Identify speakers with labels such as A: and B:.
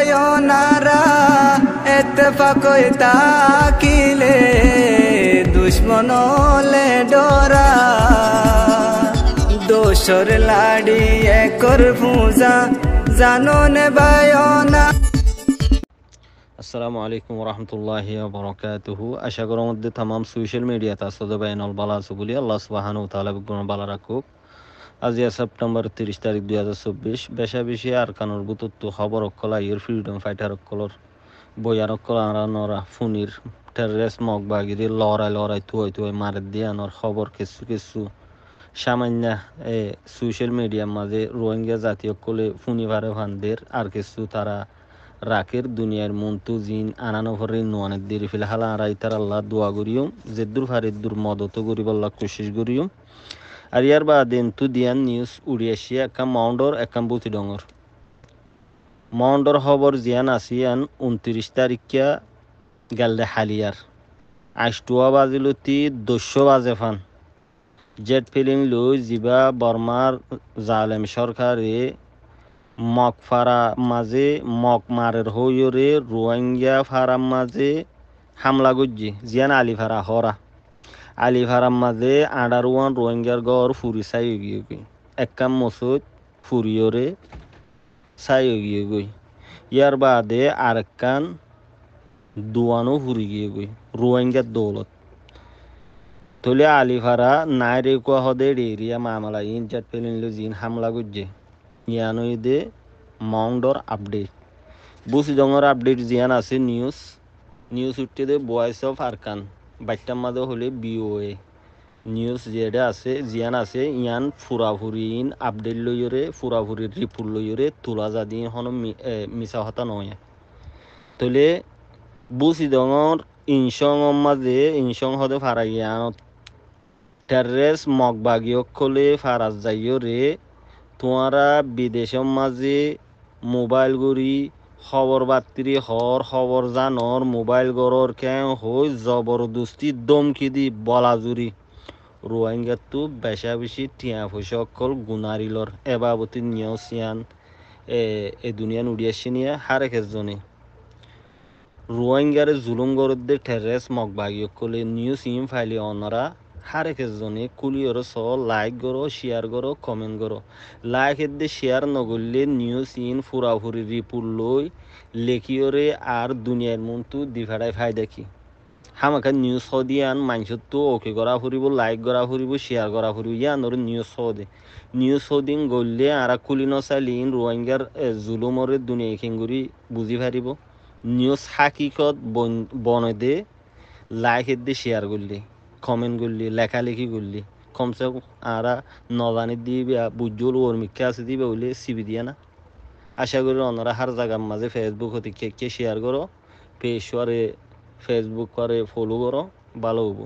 A: বায়োনারা এতফাকই তাকিলে দুশ্মনলে ডরা দোসর লাড়ি একর পূজা জানো নে বায়োনা।
B: আসসালামু আলাইকুম রহমতুল্লাহি বরকাতুহু। আশা করার মধ্যে তাম সোশ্যাল মিডিয়াতে আসতে বাইনল বালা আছে বলি আল্লাহ সুবহানাহু ওয়া তাআলা বিগুণ বালা রাখুক। আজি সেপ্টেম্বর 30 তারিখ 2024 বেশা বেশি আর কানুর বুতত্ব খবর অকলা ইয়ের ফ্রিডম ফাইটার অকলর বয়ার অকল আরা নরা ফুনির টেররিস্ট মগবাগিরি লড়াই তুই মারে দিয়ে আনর খবর কিছু কিছু সামান্য সোশ্যাল মিডিয়ার মাঝে রোহিঙ্গা জাতীয় কলে ফুনি ভারে ভানদের আর কিছু তারা রাকের দুনিয়ার মন্তু জিন আনানভরে নোয়ানের দেরি ফিলহাল আর ইতার আল্লাহ দোয়া করিও জেদ্দুর ফারিদ্দুর মদত করিব আল্লাহ কোশিশ করিও। আর ইয়ার বাদে তু দিয়ান নিউজ উড়িয়াশিয়া একাম মাউন্ডর একাম বুতি ডঙর মাউন্ডর খবর জিয়ান আসিয়ান 29 তারিখা গেলদে হালিয়ার আষ্টুয়া বাজিলতি 200 বাজে ফান জেট ফিলিং লই জিবা বর্মার জালেম সরকারে মগ ফারা মাঝে মগ মারের হইরে রোহিঙ্গা ফারাম মাঝে হামলা গুজি জিয়ান আলিফারা হরা আলিফারাম মাঝে আডারওয়ান রোহিঙ্গার গড় ফুরি চাই গিয়ে গই একাম মসুদ ফুরিয়রে চাই গিয়ে গই ইয়ার বাদে আরেকান দুয়ানো ফুরি গিয়ে গই রোহিঙ্গার দৌলত তলে আলিফারা নাই রে কোয়া হদে এরিয়া মামলা ইন জেট ফিলিং জিন হামলা গুজি ইয়ানইদে মাউন্ডর আপডেট বুসি জঙর আপডেট জিয়ান আছে নিউজ উঠতে দে ভয়েস অফ আরকান বাইটার মাঝে হলে বিওএ নিউজ যেটা আছে জিয়ান আছে ইয়ান ফুরাফুরি ইন আপডেট লইরে ফুরাফুরির রিপোর্ট লইরে তোলা যা দিয়ে হন মিছা হতা নয় তলে বুসি জঙর ইনসং মাঝে ইনসং হদে ফারা ইয়ান টেররিস্ট মগবাগিয়ক কলে ফারাজ যাইও রে তোমরা বিদেশের মাঝে মোবাইল গড়ি খবর বার্তি হর খবর জানর মোবাইল গড়র কেন হই জবরদস্তি দমকি দি বলা জুরি রোহিঙ্গার তো বেশা বেশি টিয়া পয়সা অকল গুনারিলর এবাবতী নিয়সিয়ান এ দুনিয়ান উড়িয়াসি নিয়ে হারেক এজনে রোহিঙ্গারে জুলুম গরদ্দে টেররিস্ট মগবাগি অকলে নিউজ ইম ফাইলি অনরা হারেক এজনে কুলিয়র স লাইক করো শেয়ার করো কমেন্ট করো লাইক এদে শেয়ার নগরলে নিউজ ইন ফুরাফুরি রিপোর্ট লই লেখিওরে আর দুনিয়ার মন্তু দিভাড়াই ফাই দেখি হামাকা নিউজ সদিয়ান মানুষের তো ওকে করা ফুরিব লাইক করা ফুরিব শেয়ার করা ফুরিব ইয়ানোর নিউজ সদে নিউজ সদিন গললে আর কুলি নচালিন রোহিঙ্গার জুলুমরে দুনিয়া খেঙ্গুরি বুঝি পারিব নিউজ হাকিকত বনদে লাইক এদে শেয়ার করলি কমেন্ট করলি লেখালেখি করলি কমসে কম আরা নজানি দিবে বুঝল ওর্মিকা আছে দিবে বলে সিবি দিয়া না। আশা করি অন্যরা হার জায়গার মাঝে ফেসবুক হতে কে শেয়ার করো পেজ করে ফেসবুক করে ফলো করো ভালো হবো।